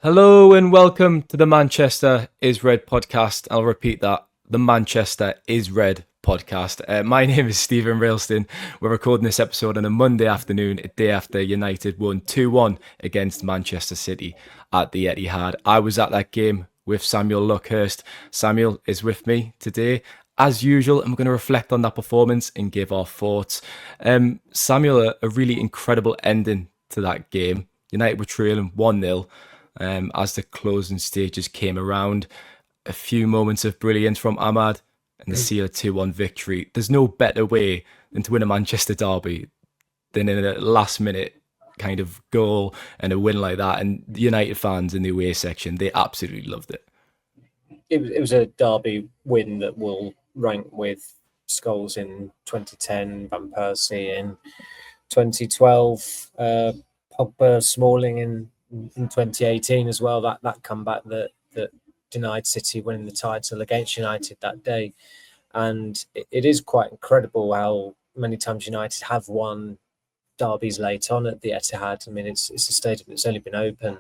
Hello and welcome to the Manchester is Red podcast. I'll repeat that. The Manchester is Red podcast. My name is Steven Railston. We're recording this episode on a Monday afternoon, a day after United won 2-1 against Manchester City at the Etihad. I was at that game with Samuel Luckhurst. Samuel is with me today. As usual, I'm going to reflect on that performance and give our thoughts. Samuel, a really incredible ending to that game. United were trailing 1-0. As the closing stages came around, a few moments of brilliance from Ahmad and the seal 2-1 victory. There's no better way than to win a Manchester derby than in a last minute kind of goal and a win like that. And the United fans in the away section, they absolutely loved it. It was a derby win that will rank with Scholes in 2010, Van Persie in 2012, Pogba, Smalling in 2018 as well. That comeback that denied City winning the title against United that day. And it is quite incredible how many times United have won derbies late on at the Etihad. I mean, it's a stadium that's only been open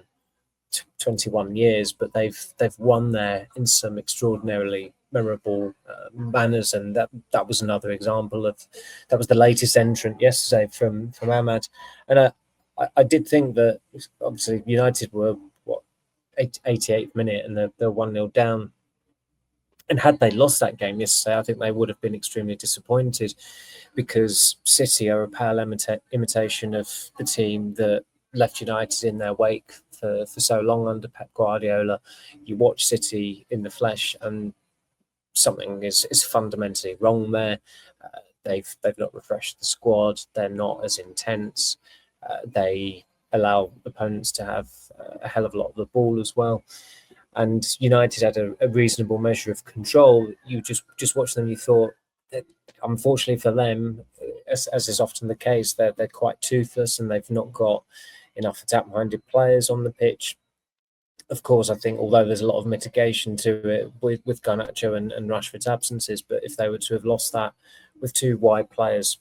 21 years, but they've won there in some extraordinarily memorable manners, and that was another example of that. Was the latest entrant yesterday from Ahmad. And I did think that obviously United were 88th minute and they're 1-0 down, and had they lost that game yesterday, I think they would have been extremely disappointed, because City are a pale imitation of the team that left United in their wake for so long under Pep Guardiola. You watch City in the flesh and something is fundamentally wrong there. They've not refreshed the squad. They're not as intense. They allow opponents to have a hell of a lot of the ball as well. And United had a reasonable measure of control. You just watch them, you thought that, unfortunately for them, as is often the case, they're quite toothless and they've not got enough attack-minded players on the pitch. Of course, I think although there's a lot of mitigation to it with Garnacho and Rashford's absences, but if they were to have lost that with two wide players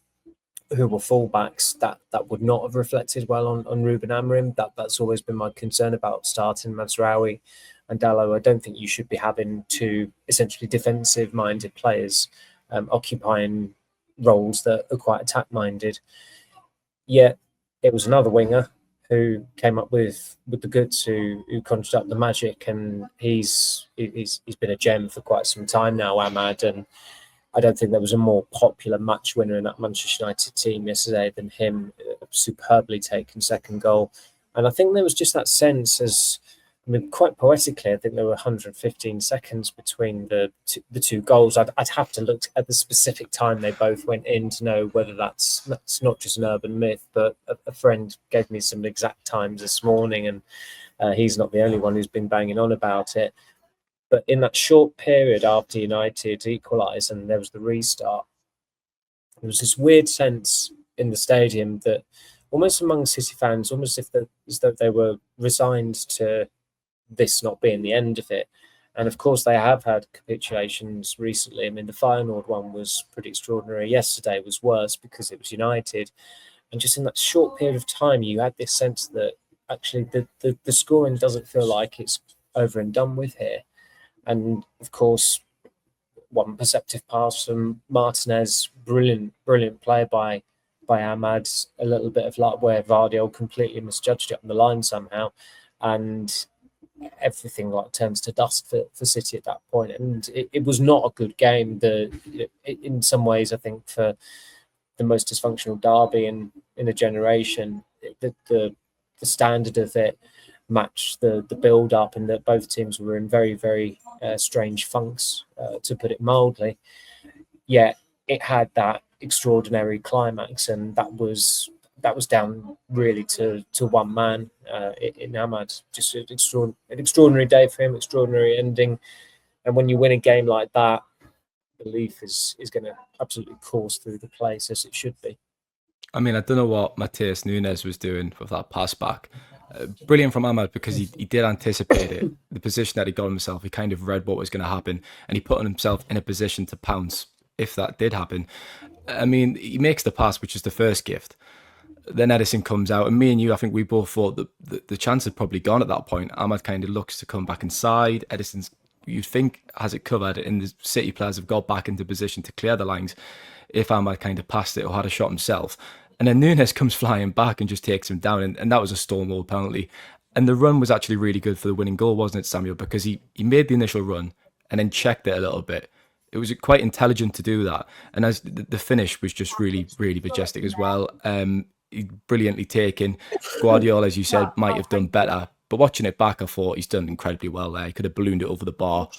who were fullbacks, that would not have reflected well on Ruben Amorim. That's always been my concern about starting Mazraoui and Dalot. I don't think you should be having two essentially defensive-minded players occupying roles that are quite attack-minded. Yet it was another winger who came up with the goods, who conjured up the magic, and he's been a gem for quite some time now, Ahmad. And I don't think there was a more popular match winner in that Manchester United team yesterday than him. Superbly taken second goal. And I think there was just that sense, quite poetically, I think there were 115 seconds between the two goals. I'd have to look at the specific time they both went in to know whether that's not just an urban myth, but a friend gave me some exact times this morning, and he's not the only one who's been banging on about it. But in that short period after United equalised and there was the restart, there was this weird sense in the stadium that almost among City fans, almost as though they were resigned to this not being the end of it. And of course, they have had capitulations recently. I mean, the Feyenoord one was pretty extraordinary. Yesterday was worse because it was United. And just in that short period of time, you had this sense that actually the scoring doesn't feel like it's over and done with here. And of course, one perceptive pass from Martinez, brilliant play by Ahmad, a little bit of luck where Vardy completely misjudged it on the line somehow, and everything turns to dust for City at that point. And it was not a good game. In some ways, I think for the most dysfunctional derby in a generation, the standard of it match the build up, and that both teams were in very, very strange funks, to put it mildly. Yet it had that extraordinary climax, and that was down really to one man in Ahmad. Just an extraordinary day for him, extraordinary ending. And when you win a game like that, belief is going to absolutely course through the place, as it should be. I mean, I don't know what Mateus Nunes was doing with that pass back. Brilliant from Ahmad, because he did anticipate it. The position that he got himself, he kind of read what was going to happen, and he put himself in a position to pounce if that did happen. I mean, he makes the pass, which is the first gift. then Edison comes out, and me and you, I think we both thought that the chance had probably gone at that point. Ahmad kind of looks to come back inside. Edison's, you'd think, has it covered, and the City players have got back into position to clear the lines if Ahmad kind of passed it or had a shot himself. And then Nunes comes flying back and just takes him down, and that was a Stonewall penalty. And the run was actually really good for the winning goal, wasn't it, Samuel? Because he made the initial run and then checked it a little bit. It was quite intelligent to do that. And as the finish was just really, really majestic as well. Brilliantly taken. Guardiola, as you said, might have done better. But watching it back, I thought he's done incredibly well there. He could have ballooned it over the bar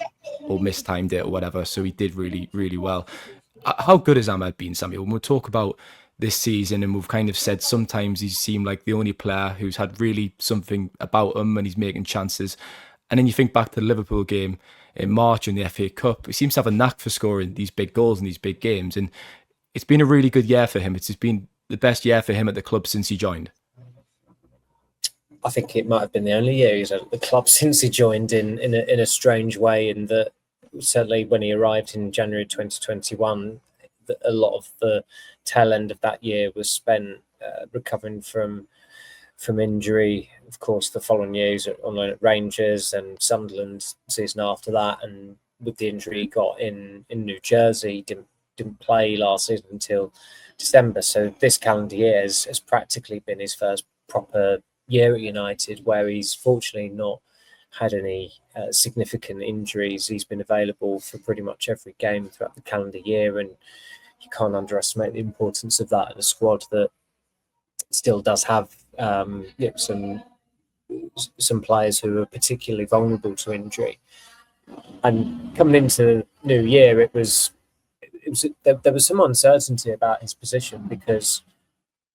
or mistimed it or whatever. So he did really, really well. How good has Ahmad been, Samuel? When we talk about this season, and we've kind of said sometimes he's seemed like the only player who's had really something about him and he's making chances. And then you think back to the Liverpool game in March in the FA Cup, he seems to have a knack for scoring these big goals in these big games. And it's been a really good year for him. It's been the best year for him at the club since he joined. I think it might have been the only year he's at the club since he joined in a strange way, in that certainly when he arrived in January 2021, a lot of the tail end of that year was spent recovering from injury. Of course, the following year he was on loan at Rangers and Sunderland season after that, and with the injury he got in New Jersey, didn't play last season until December. So this calendar year has practically been his first proper year at United, where he's fortunately not had any significant injuries. He's been available for pretty much every game throughout the calendar year, and you can't underestimate the importance of that in a squad that still does have some players who are particularly vulnerable to injury. And coming into the new year, there was some uncertainty about his position, because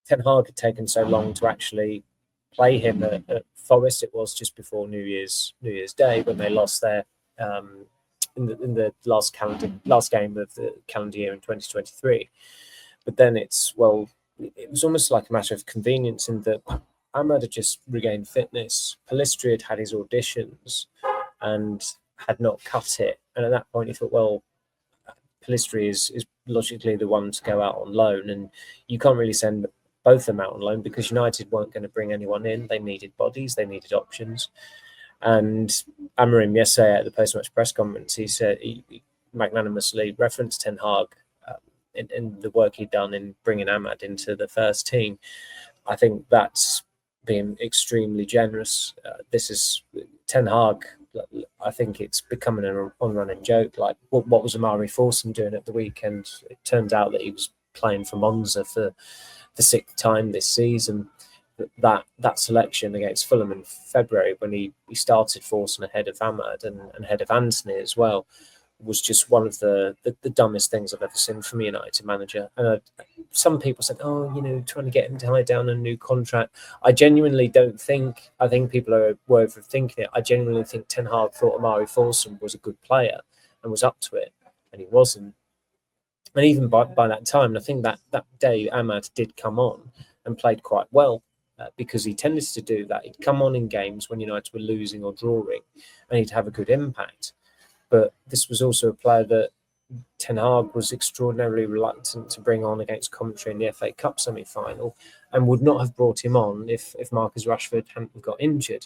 Ten Hag had taken so long to actually play him at Forest. It was just before New Year's Day when they lost their in the last game of the calendar year in 2023. But then it was almost like a matter of convenience, in that Ahmad had just regained fitness. Pellistri had his auditions and had not cut it, and at that point he thought, well, Pellistri is logically the one to go out on loan, and you can't really send both of them out on loan because United weren't going to bring anyone in. They needed bodies, they needed options. And Amorim yesterday at the post-match press conference, he said he magnanimously referenced Ten Hag in the work he'd done in bringing Ahmad into the first team. I think that's been extremely generous. This is Ten Hag. I think it's becoming an on-running joke. Like, what was Amari Forson doing at the weekend? It turns out that he was playing for Monza for the 6th time this season. That selection against Fulham in February, when he started Forson ahead of Ahmad and ahead of Anthony as well, was just one of the dumbest things I've ever seen from a United manager. And some people said, trying to get him to tie down a new contract. I genuinely don't think, I think people were overthinking it. I genuinely think Ten Hag thought Amari Forson was a good player and was up to it, and he wasn't. And even by that time, I think that day Ahmad did come on and played quite well, because he tended to do that. He'd come on in games when United were losing or drawing, and he'd have a good impact. But this was also a player that Ten Hag was extraordinarily reluctant to bring on against Coventry in the FA Cup semi-final, and would not have brought him on if Marcus Rashford hadn't got injured.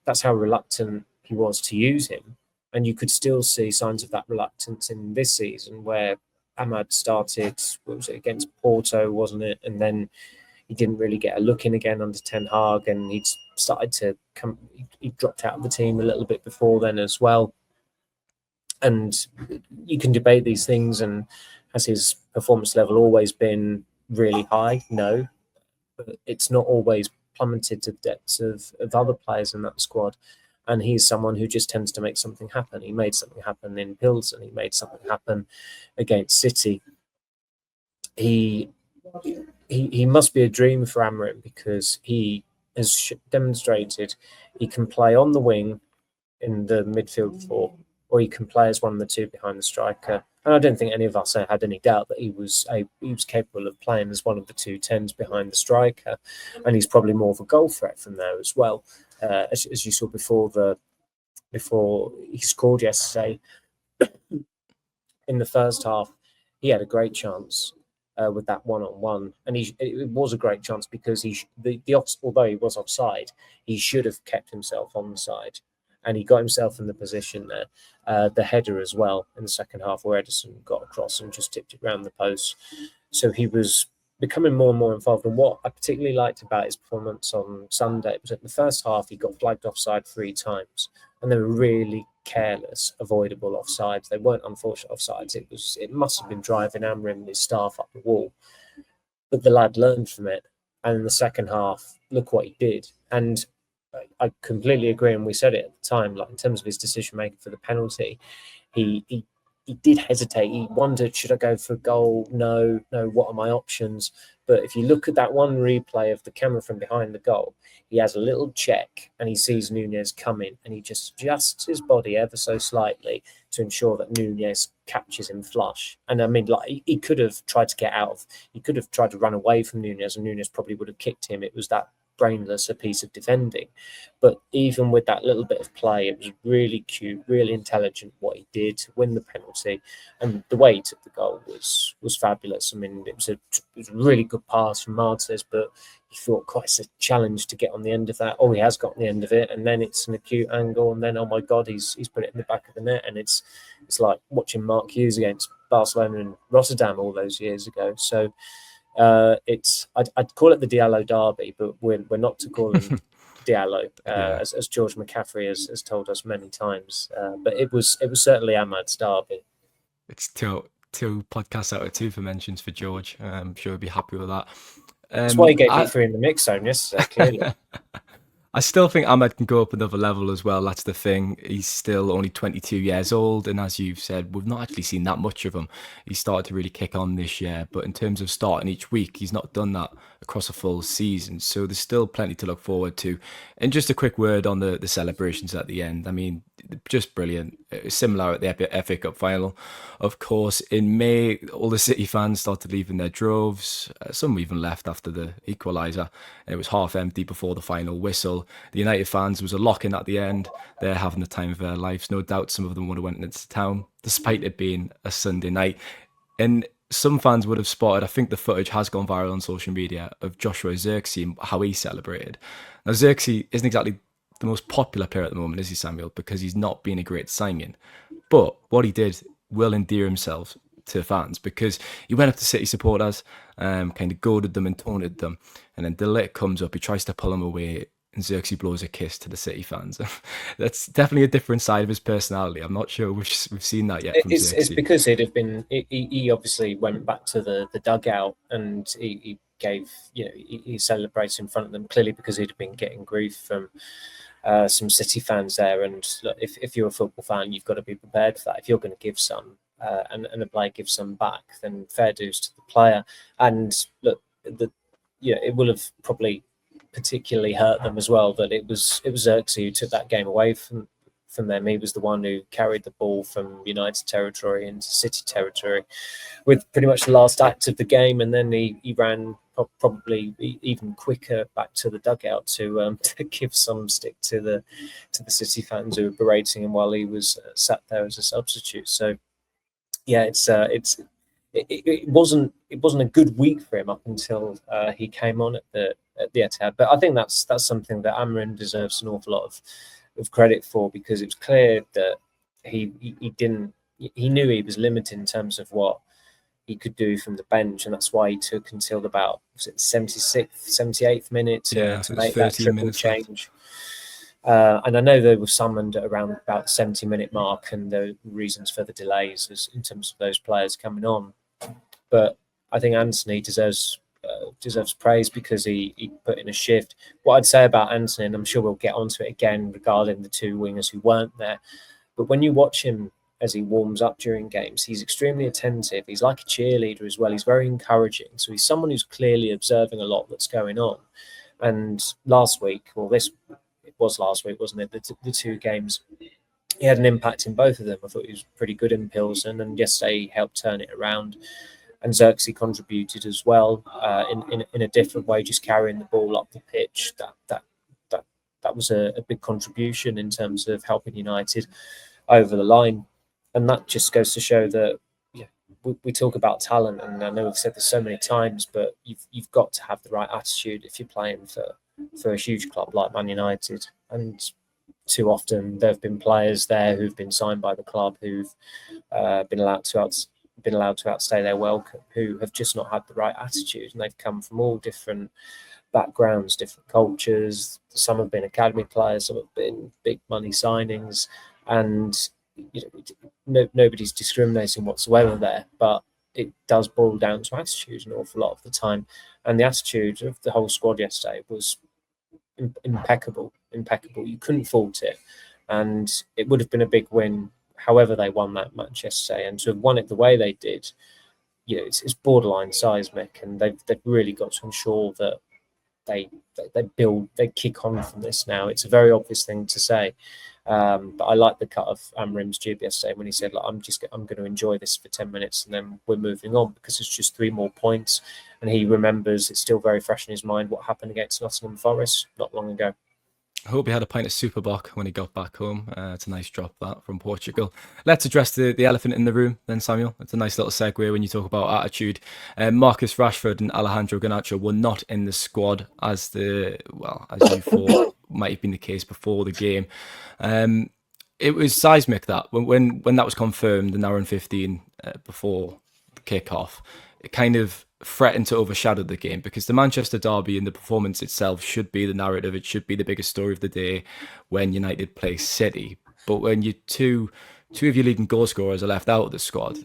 That's how reluctant he was to use him. And you could still see signs of that reluctance in this season, where Ahmad started, against Porto, wasn't it? And then he didn't really get a look in again under Ten Hag, and he'd started to come. He dropped out of the team a little bit before then as well. And you can debate these things, and has his performance level always been really high? No, but it's not always plummeted to the depths of other players in that squad. And he's someone who just tends to make something happen. He made something happen in Pilsen. He made something happen against City. He must be a dream for Amorim, because he has demonstrated he can play on the wing in the midfield four, or he can play as one of the two behind the striker. And I don't think any of us had any doubt that he was capable of playing as one of the 2 10s behind the striker. And he's probably more of a goal threat from there as well. As you saw before he scored yesterday, in the first half, he had a great chance with that one-on-one, and it was a great chance because although he was offside, he should have kept himself onside, and he got himself in the position there. The header as well in the second half, where Edison got across and just tipped it round the post. So he was becoming more and more involved. And what I particularly liked about his performance on Sunday was that in the first half he got flagged offside 3 times, and they were really careless, avoidable offsides. They weren't unfortunate offsides. It must have been driving Amorim and his staff up the wall, but the lad learned from it. And in the second half, look what he did. And I completely agree, and we said it at the time. Like, in terms of his decision making for the penalty, he did hesitate. He wondered, should I go for a goal? No. What are my options? But if you look at that one replay of the camera from behind the goal, he has a little check and he sees Nunez coming, and he just adjusts his body ever so slightly to ensure that Nunez catches him flush. And I mean, like, he could have tried to get out of, he could have tried to run away from Nunez, and Nunez probably would have kicked him. It was that brainless a piece of defending. But even with that little bit of play, it was really cute, really intelligent what he did to win the penalty, and the way he took the goal was fabulous. I mean, it was a really good pass from Martes, but he thought quite a challenge to get on the end of that. Oh, he has got on the end of it, and then it's an acute angle, and then, oh my God, he's put it in the back of the net, and it's like watching Mark Hughes against Barcelona and Rotterdam all those years ago. So I'd call it the Diallo derby, but we're not to call him Diallo, as George McCaffrey has told us many times. But it was certainly Ahmad's derby. It's two podcasts out of 2 for mentions for George. I'm sure he'll be happy with that. That's why he gave me 3 in the mix zone yesterday, clearly. I still think Ahmed can go up another level as well. That's the thing. He's still only 22 years old. And as you've said, we've not actually seen that much of him. He started to really kick on this year. But in terms of starting each week, he's not done that across a full season. So there's still plenty to look forward to. And just a quick word on the celebrations at the end. I mean, just brilliant. Similar at the FA Cup final. Of course, in May, all the City fans started leaving their droves. Some even left after the equaliser. It was half empty before the final whistle. The United fans was a lock-in at the end. They're having the time of their lives. No doubt some of them would have went into town, despite it being a Sunday night. And some fans would have spotted, I think the footage has gone viral on social media, of Joshua Zirkzee and how he celebrated. Now, Zirkzee isn't exactly the most popular player at the moment, is he, Samuel? Because he's not been a great signing. But what he did will endear himself to fans, because he went up to City supporters, kind of goaded them and taunted them. And then De Ligt comes up, he tries to pull him away, and Zirkzee blows a kiss to the City fans. That's definitely a different side of his personality. I'm not sure we've seen that yet from Zirkzee. It's because he obviously went back to the dugout, and he gave, he celebrated in front of them, clearly because he'd been getting grief from some City fans there. And look, if you're a football fan, you've got to be prepared for that. If you're going to give some and a player gives some back, then fair dues to the player. And look, it will have probably particularly hurt them as well that it was Zirkzee who took that game away from them. He was the one who carried the ball from United territory into City territory with pretty much the last act of the game, and then he ran probably even quicker back to the dugout to give some stick to the City fans who were berating him while he was sat there as a substitute. So yeah, it wasn't a good week for him up until he came on at the Etihad. But I think that's something that Amorim deserves an awful lot of credit for, because it was clear that he knew he was limited in terms of what he could do from the bench, and that's why he took until about 76th, 78th minute to make that triple change. And I know they were summoned at around about the 70-minute mark, and the reasons for the delays is in terms of those players coming on. But I think Anthony deserves praise because he put in a shift. What I'd say about Anthony, and I'm sure we'll get onto it again regarding the 2 wingers who weren't there, but when you watch him as he warms up during games, he's extremely attentive. He's like a cheerleader as well. He's very encouraging. So he's someone who's clearly observing a lot that's going on. And last week, it was last week, wasn't it? The 2 games, he had an impact in both of them. I thought he was pretty good in Pilsen, and yesterday he helped turn it around. And Zirkzee contributed as well in a different way, just carrying the ball up the pitch. That was a big contribution in terms of helping United over the line. And that just goes to show that we talk about talent, and I know we've said this so many times, but you've got to have the right attitude if you're playing for a huge club like Man United. And too often there have been players there who've been signed by the club who've been allowed to outstay their welcome, who have just not had the right attitude, and they've come from all different backgrounds, different cultures. Some have been academy players, some have been big money signings, and nobody's discriminating whatsoever there, but it does boil down to attitude an awful lot of the time. And the attitude of the whole squad yesterday was impeccable. You couldn't fault it, and it would have been a big win however they won that match yesterday. And to have won it the way they did, it's borderline seismic, and they've really got to ensure that they kick on from this now. It's a very obvious thing to say, but I like the cut of Amrim's jib yesterday when he said, "Like, I'm going to enjoy this for 10 minutes and then we're moving on, because it's just 3 more points." And he remembers, it's still very fresh in his mind, what happened against Nottingham Forest not long ago. I hope he had a pint of Superboc when he got back home. It's a nice drop, that, from Portugal. Let's address the elephant in the room then, Samuel. It's a nice little segue when you talk about attitude. Marcus Rashford and Alejandro Garnacho were not in the squad as you thought might have been the case before the game. It was seismic that when that was confirmed an hour and 15 before the kick-off, it kind of threatened to overshadow the game, because the Manchester derby and the performance itself should be the narrative. It should be the biggest story of the day when United play City. But when you two of your leading goal scorers are left out of the squad,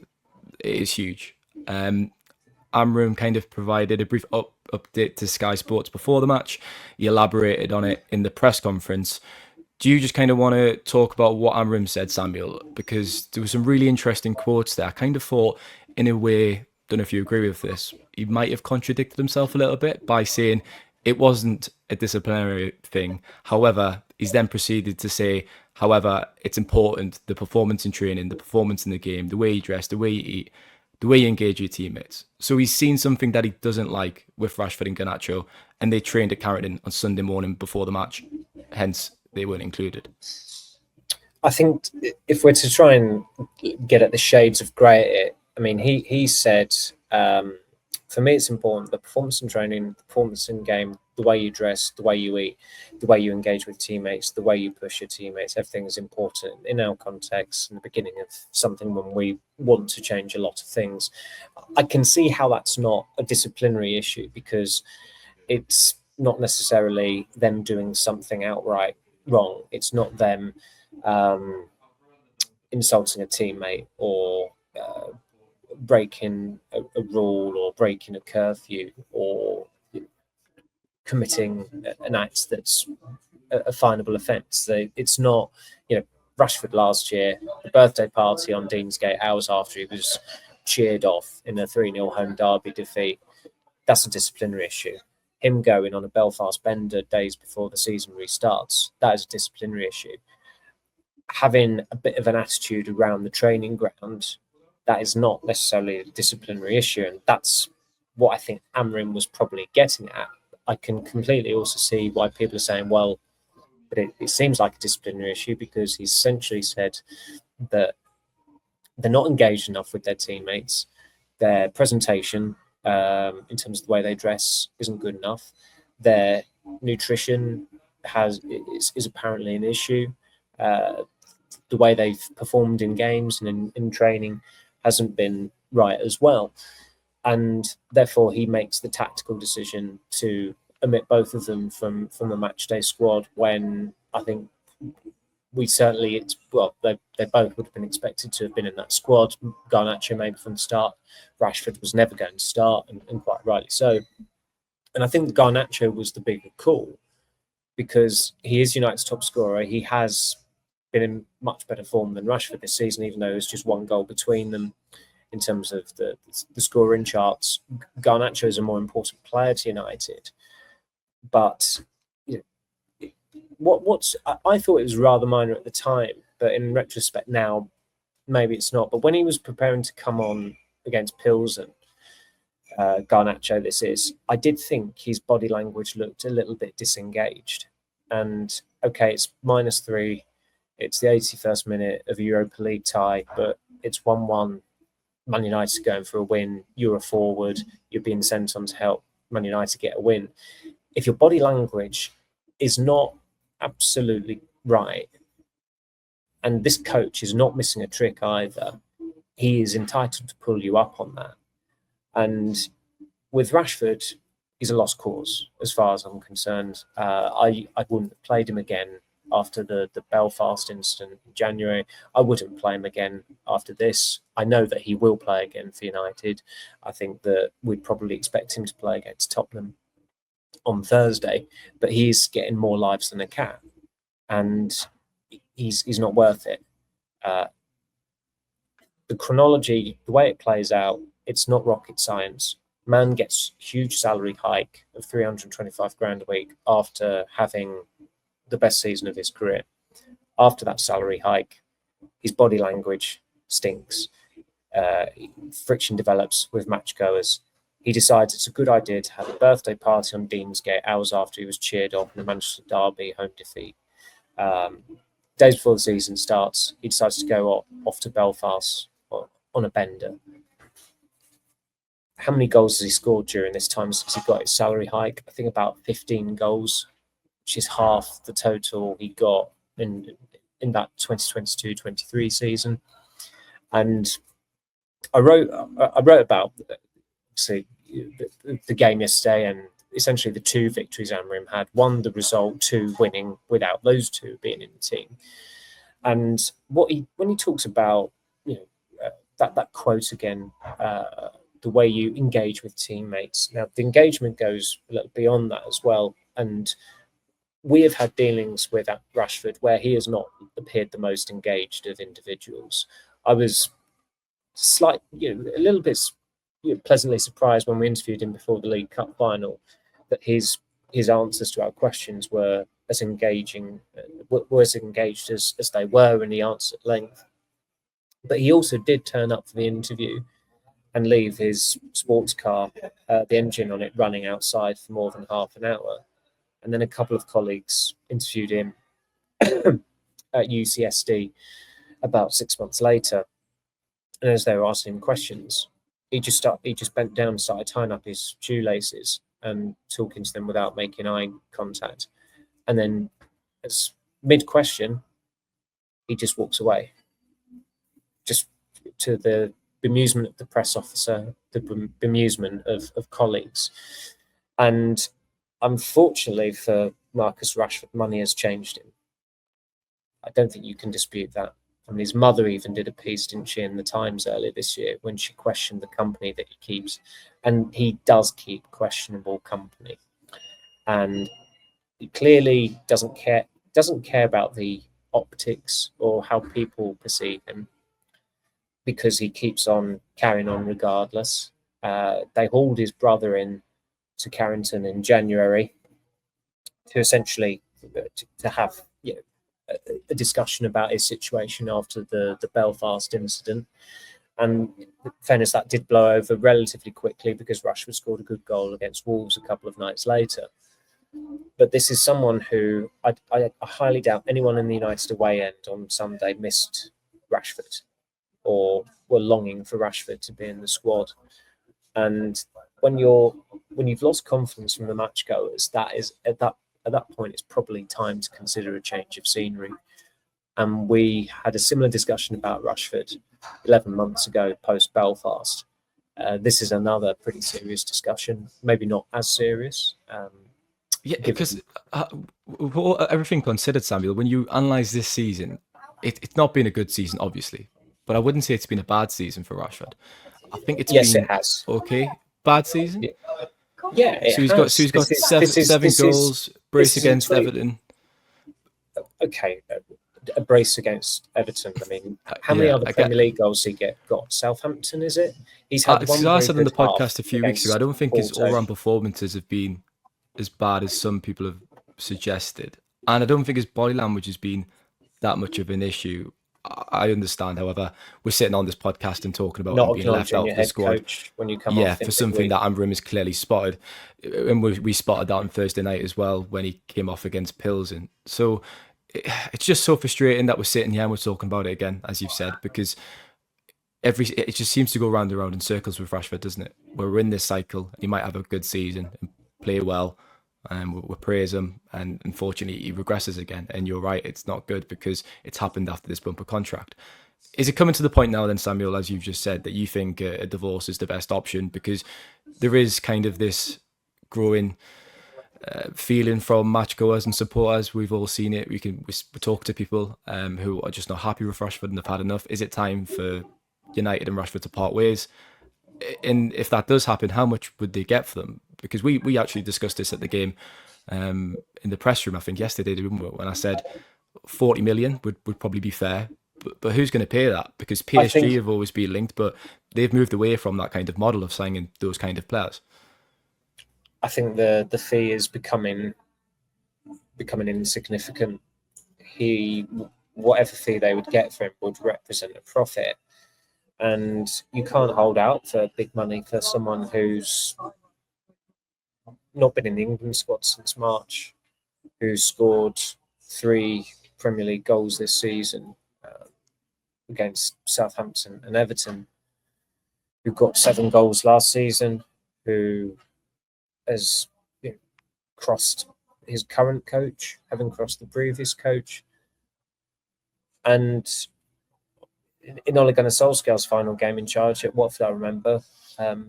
it is huge. Amram kind of provided a brief update to Sky Sports before the match. He elaborated on it in the press conference. Do you just kind of want to talk about what Amram said, Samuel? Because there were some really interesting quotes there. I kind of thought, in a way, don't know if you agree with this, he might have contradicted himself a little bit by saying it wasn't a disciplinary thing. However, he's then proceeded to say, however, it's important, the performance in training, the performance in the game, the way you dress, the way you eat, the way you engage your teammates. So he's seen something that he doesn't like with Rashford and Garnacho, and they trained at Carrington on Sunday morning before the match. Hence, they weren't included. I think if we're to try and get at the shades of grey at it, I mean, he said, for me, it's important, the performance in training, the performance in game, the way you dress, the way you eat, the way you engage with teammates, the way you push your teammates, everything is important in our context, in the beginning of something when we want to change a lot of things. I can see how that's not a disciplinary issue, because it's not necessarily them doing something outright wrong. It's not them insulting a teammate or breaking a rule or breaking a curfew or committing an act that's a finable offence. It's not, Rashford last year, the birthday party on Deansgate hours after he was cheered off in a 3-0 home derby defeat. That's a disciplinary issue. Him going on a Belfast bender days before the season restarts, that is a disciplinary issue. Having a bit of an attitude around the training ground, that is not necessarily a disciplinary issue. And that's what I think Amrim was probably getting at. I can completely also see why people are saying, well, but it seems like a disciplinary issue, because he essentially said that they're not engaged enough with their teammates. Their presentation, in terms of the way they dress, isn't good enough. Their nutrition is apparently an issue. The way they've performed in games and in training hasn't been right as well. And therefore, he makes the tactical decision to omit both of them from the matchday squad, when I think they both would have been expected to have been in that squad. Garnacho maybe from the start. Rashford was never going to start, and quite rightly so. And I think Garnacho was the bigger call, because he is United's top scorer. He has been in much better form than Rashford this season, even though there's just one goal between them in terms of the scoring charts. Garnacho is a more important player to United. But I thought it was rather minor at the time, but in retrospect now, maybe it's not. But when he was preparing to come on against Pilsen, Garnacho, I did think his body language looked a little bit disengaged. And okay, it's -3. It's the 81st minute of a Europa League tie, but it's 1-1 Man United going for a win, you're a forward, you're being sent on to help Man United get a win. If your body language is not absolutely right, and this coach is not missing a trick either, he is entitled to pull you up on that. And with Rashford, he's a lost cause as far as I'm concerned. I wouldn't have played him again after the Belfast incident in January. I wouldn't play him again after this. I know that he will play again for United. I think that we'd probably expect him to play against Tottenham on Thursday, but he's getting more lives than a cat, and he's not worth it. The chronology, the way it plays out, it's not rocket science. Man gets huge salary hike of 325 grand a week after having the best season of his career. After that salary hike, his body language stinks. Friction develops with matchgoers. He decides it's a good idea to have a birthday party on Deansgate hours after he was cheered on in the Manchester Derby home defeat. Days before the season starts, he decides to go off to Belfast on a bender. How many goals has he scored during this time since he got his salary hike? I think about 15 goals, which is half the total he got in that 2022-23 season. And I wrote about the game yesterday, and essentially the two victories Amorim had: one, the result; two, winning without those two being in the team. And when he talks about that quote again, the way you engage with teammates. Now, the engagement goes a little beyond that as well. And we have had dealings with Rashford where he has not appeared the most engaged of individuals. I was a little bit pleasantly surprised when we interviewed him before the League Cup final that his answers to our questions were as engaging, as they were, and he answered at length. But he also did turn up for the interview and leave his sports car, the engine on it, running outside for more than half an hour. And then a couple of colleagues interviewed him at UCSD about 6 months later. And as they were asking him questions, he just bent down and started tying up his shoelaces and talking to them without making eye contact. And then, as mid-question, he just walks away, just to the bemusement of the press officer, the bemusement of colleagues. And unfortunately for Marcus Rashford, money has changed him. I don't think you can dispute that. I mean, his mother even did a piece, didn't she, in the Times earlier this year when she questioned the company that he keeps. And he does keep questionable company. And he clearly doesn't care about the optics or how people perceive him, because he keeps on carrying on regardless. They hauled his brother in to Carrington in January to essentially to have a discussion about his situation after the Belfast incident. And in fairness, that did blow over relatively quickly because Rashford scored a good goal against Wolves a couple of nights later. But this is someone who I highly doubt anyone in the United away end on Sunday missed Rashford or were longing for Rashford to be in the squad. And when you've lost confidence from the matchgoers, that is at that point it's probably time to consider a change of scenery. And we had a similar discussion about Rashford 11 months ago post Belfast. This is another pretty serious discussion, maybe not as serious. Because everything considered, Samuel, when you analyse this season, it's not been a good season, obviously, but I wouldn't say it's been a bad season for Rashford. I think it's been it has. Okay. Bad season? Yeah, he's got seven goals, brace against Everton. Okay, a brace against Everton. I mean, how many other Premier League goals he got? Southampton, is it? He's had one. I said on the podcast a few weeks ago, I don't think his all-round performances have been as bad as some people have suggested, and I don't think his body language has been that much of an issue. I understand, however, we're sitting on this podcast and talking about him being left out of the squad. When you come off for something that Amorim has clearly spotted, and we spotted that on Thursday night as well when he came off against Pilsen. So it's just so frustrating that we're sitting here and we're talking about it again, as you've said, because it just seems to go round and round in circles with Rashford, doesn't it? We're in this cycle. He might have a good season and play well, and we praise him, and unfortunately he regresses again. And you're right, it's not good because it's happened after this bumper contract. Is it coming to the point now then, Samuel, as you've just said, that you think a divorce is the best option? Because there is kind of this growing feeling from matchgoers and supporters. We've all seen it. We talk to people who are just not happy with Rashford and have had enough. Is it time for United and Rashford to part ways? And if that does happen, how much would they get for them? Because we actually discussed this at the game in the press room, I think yesterday, when I said 40 million would probably be fair. But who's going to pay that? Because PSG have always been linked, but they've moved away from that kind of model of signing those kind of players. I think the fee is becoming insignificant. Whatever fee they would get for him would represent a profit, and you can't hold out for big money for someone who's not been in the England squad since March, who scored 3 Premier League goals this season against Southampton and Everton, who got 7 goals last season, who has crossed his current coach, having crossed the previous coach. And in Ole Gunnar Solskjaer's final game in charge at Watford, I remember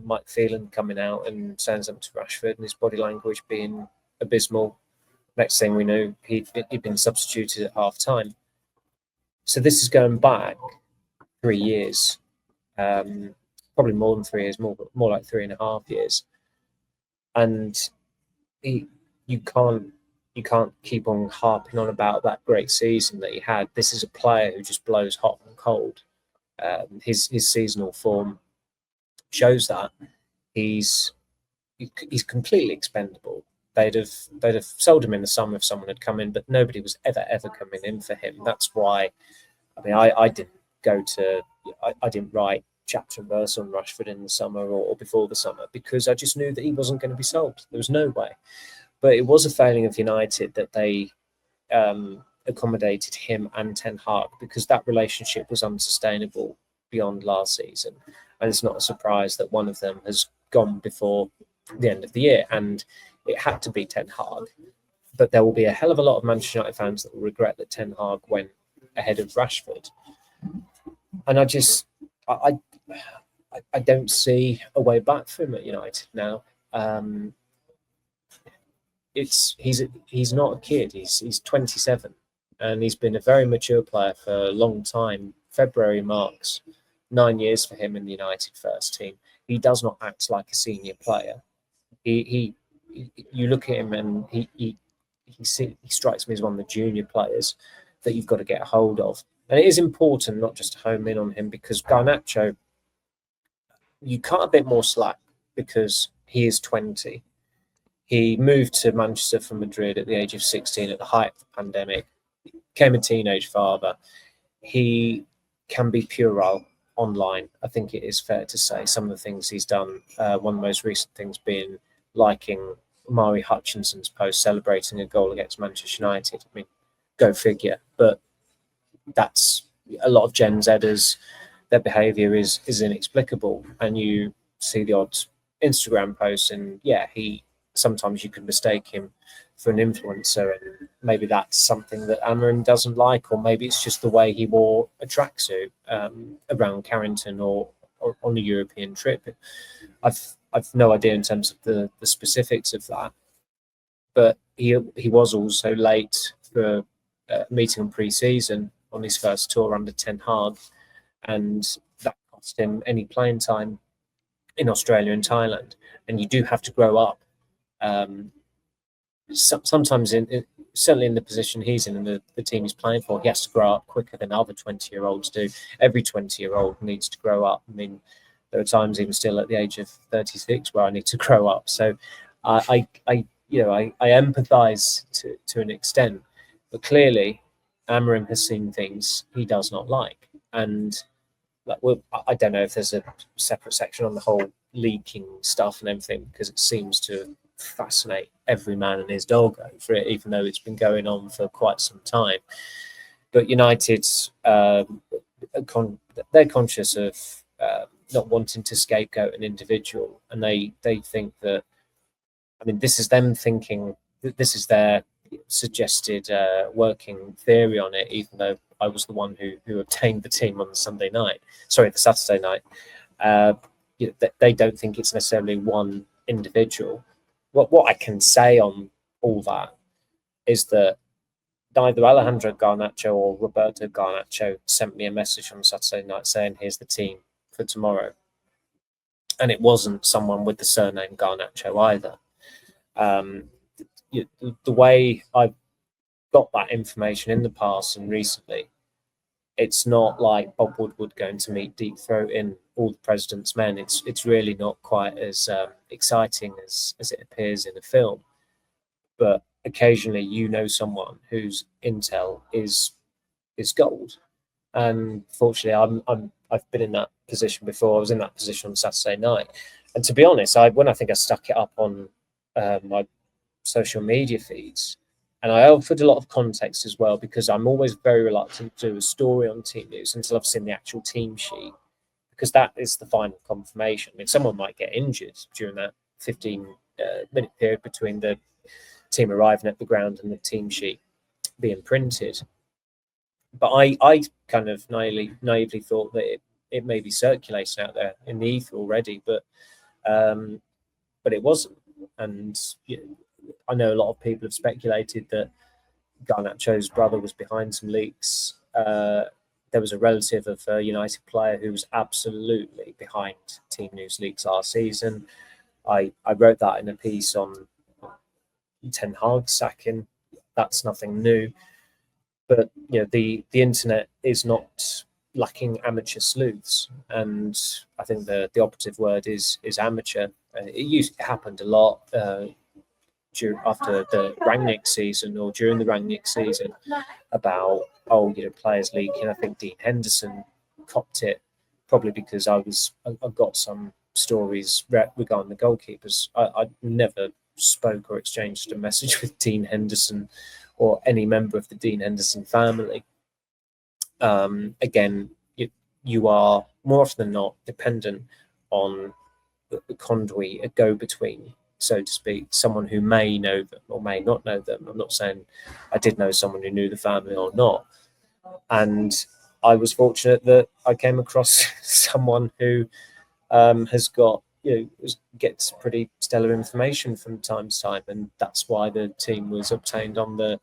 Mike Phelan coming out and saying something to Rashford and his body language being abysmal. Next thing we knew, he'd been substituted at half-time. So this is going back 3 years, probably more than 3 years, more like 3.5 years. And you can't keep on harping on about that great season that he had. This is a player who just blows hot and cold. His seasonal form shows that he's completely expendable. They'd have sold him in the summer if someone had come in, but nobody was ever coming in for him. That's why, I mean, I didn't write chapter and verse on Rashford in the summer or before the summer because I just knew that he wasn't going to be sold. There was no way. But it was a failing of United that they accommodated him and Ten Hag because that relationship was unsustainable beyond last season. And it's not a surprise that one of them has gone before the end of the year. And it had to be Ten Hag. But there will be a hell of a lot of Manchester United fans that will regret that Ten Hag went ahead of Rashford. And I don't see a way back for him at United now. He's not a kid. He's 27, and he's been a very mature player for a long time. February marks 9 years for him in the United first team. He does not act like a senior player. You look at him and he strikes me as one of the junior players that you've got to get a hold of. And it is important not just to home in on him because Garnacho, you cut a bit more slack because he is 20. He moved to Manchester from Madrid at the age of 16 at the height of the pandemic, became a teenage father. He can be puerile online. I think it is fair to say some of the things he's done, one of the most recent things being liking Mari Hutchinson's post celebrating a goal against Manchester United. I mean, go figure. But that's a lot of Gen Zers. Their behaviour is inexplicable, and you see the odd Instagram posts, and sometimes you can mistake him for an influencer, and maybe that's something that Amorim doesn't like, or maybe it's just the way he wore a tracksuit around Carrington or on a European trip. I've no idea in terms of the specifics of that, but he was also late for a meeting on pre-season on his first tour under Ten Hag, and that cost him any playing time in Australia and Thailand. And you do have to grow up. Sometimes, certainly in the position he's in and the team he's playing for, he has to grow up quicker than other 20-year-olds do. Every 20-year-old needs to grow up. I mean, there are times even still at the age of 36 where I need to grow up. So I empathise to an extent, but clearly Amorim has seen things he does not like. And I don't know if there's a separate section on the whole leaking stuff and everything, because it seems to fascinate every man and his dog over it, even though it's been going on for quite some time. But United's they're conscious of not wanting to scapegoat an individual, and they think that, I mean, this is them thinking that this is their suggested working theory on it, even though I was the one who obtained the team on the Saturday night. They don't think it's necessarily one individual. What I can say on all that is that neither Alejandro Garnacho or Roberto Garnacho sent me a message on Saturday night saying, here's the team for tomorrow. And it wasn't someone with the surname Garnacho either. The way I've got that information in the past and recently, it's not like Bob Woodward going to meet Deep Throat in all the President's Men. It's really not quite as exciting as it appears in a film. But occasionally, someone whose intel is gold. And fortunately, I've been in that position before. I was in that position on Saturday night, and to be honest, when I think I stuck it up on my social media feeds, and I offered a lot of context as well, because I'm always very reluctant to do a story on team news until I've seen the actual team sheet, because that is the final confirmation. I mean, someone might get injured during that 15-minute period between the team arriving at the ground and the team sheet being printed. But I kind of naively thought that it may be circulating out there in the ether already, but it wasn't. And I know a lot of people have speculated that Garnacho's brother was behind some leaks. There was a relative of a United player who was absolutely behind team news leaks last season. I wrote that in a piece on Ten Hag sacking. That's nothing new. But the internet is not lacking amateur sleuths, and I think the operative word is amateur. It happened a lot after the Rangnick season, or during the Rangnick season, about players leaking. I think Dean Henderson copped it, probably because I've got some stories regarding the goalkeepers. I never spoke or exchanged a message with Dean Henderson or any member of the Dean Henderson family. Again, you are more often than not dependent on the conduit, a go-between, so to speak, someone who may know them or may not know them. I'm not saying I did know someone who knew the family or not. And I was fortunate that I came across someone who has got, gets pretty stellar information from time to time, and that's why the team was obtained on the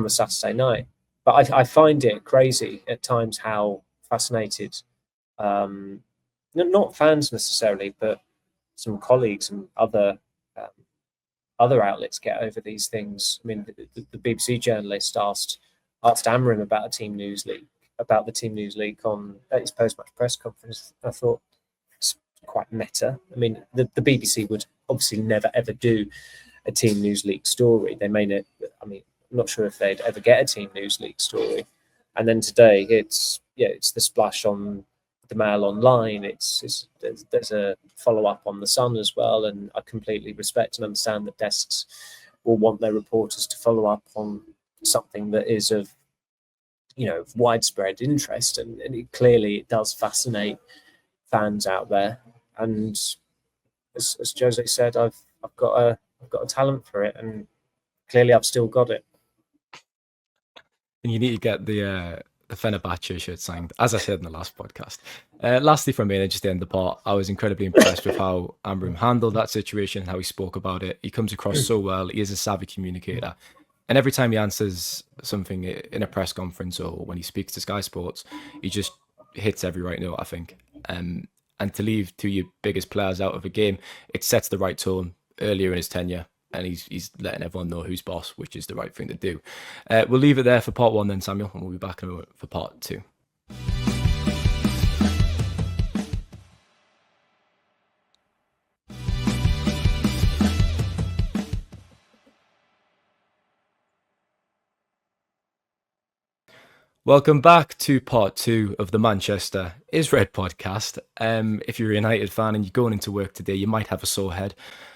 Saturday night. But I find it crazy at times how fascinated, not fans necessarily, but some colleagues and other outlets get over these things. I mean, the BBC journalist asked Amram about the team news leak on his post-match press conference. I thought it's quite meta. I mean, the BBC would obviously never ever do a team news leak story. They may not. I mean, I'm not sure if they'd ever get a team news leak story. And then today, it's the splash on the Mail Online. There's a follow-up on the Sun as well, and I completely respect and understand that desks will want their reporters to follow up on something that is of widespread interest, and it does fascinate fans out there. And as Jose said, I've got a talent for it, and clearly I've still got it. And you need to get the Fenerbahce shirt signed, as I said in the last podcast. Lastly from me, and just to end the part, I was incredibly impressed with how Amram handled that situation, how he spoke about it. He comes across so well. He is a savvy communicator. And every time he answers something in a press conference or when he speaks to Sky Sports, he just hits every right note, I think. And to leave two of your biggest players out of a game, it sets the right tone earlier in his tenure. And he's letting everyone know who's boss, which is the right thing to do. We'll leave it there for part one then, Samuel, and we'll be back in a moment for part two. Welcome back to part two of the Manchester is Red podcast. If you're a United fan and you're going into work today, you might have a sore head,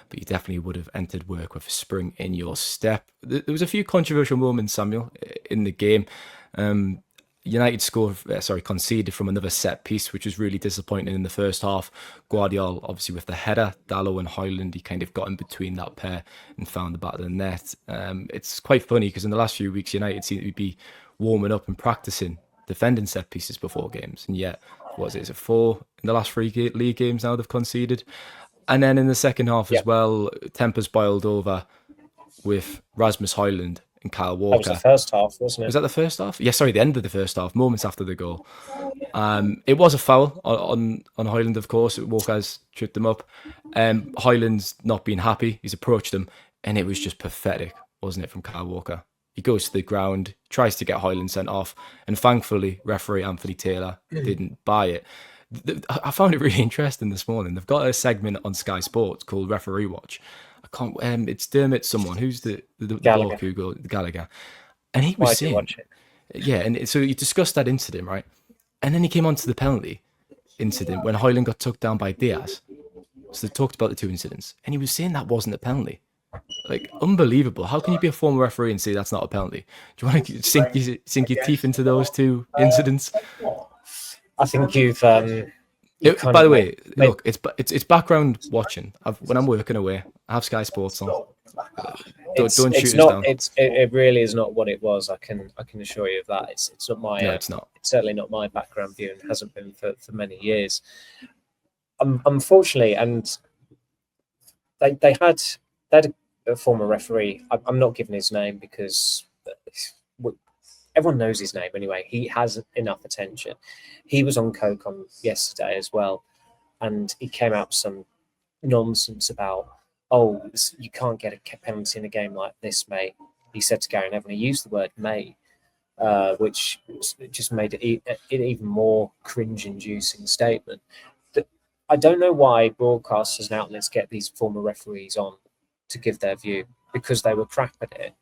but you definitely would have entered work with a spring in your step. There was a few controversial moments, Samuel, in the game. United conceded from another set piece, which was really disappointing in the first half. Guardiola, obviously with the header, Dalot and Højlund, he kind of got in between that pair and found the back of the net. It's quite funny because in the last few weeks, United seem to be warming up and practicing defending set pieces before games, and yet, is it 4 in the last 3 league games now they've conceded? And then in the second half as well, tempers boiled over with Rasmus Højlund and Kyle Walker. That was the first half, wasn't it? Was that the first half? Yeah, sorry, the end of the first half, moments after the goal. It was a foul on Højlund, of course. Walker's tripped him up. Højlund's not been happy. He's approached him, and it was just pathetic, wasn't it, from Kyle Walker? He goes to the ground, tries to get Højlund sent off, and thankfully, referee Anthony Taylor didn't buy it. I found it really interesting this morning. They've got a segment on Sky Sports called Referee Watch. I can't. It's Dermot someone who's the bloke who goes Gallagher, and he was saying, yeah, and so he discussed that incident, right? And then he came on to the penalty incident when Højlund got took down by Diaz. So they talked about the 2 incidents, and he was saying that wasn't a penalty. Like, unbelievable. How can you be a former referee and say that's not a penalty? Do you want to sink your teeth into those 2 incidents? I think you've. By the way, look, it's background watching. When I'm working away, I have Sky Sports on. Don't shoot us down. It really is not what it was. I can assure you of that. It's not my. No, it's not. It's certainly not my background view, and hasn't been for many years. Unfortunately, and they had a former referee. I'm not giving his name because everyone knows his name anyway. He has enough attention. He was on coke on yesterday as well, and he came out with some nonsense about, you can't get a penalty in a game like this, mate. He said to Gary Neville, he used the word mate, which just made it an even more cringe-inducing statement. I don't know why broadcasters and outlets get these former referees on to give their view, because they were crap at it,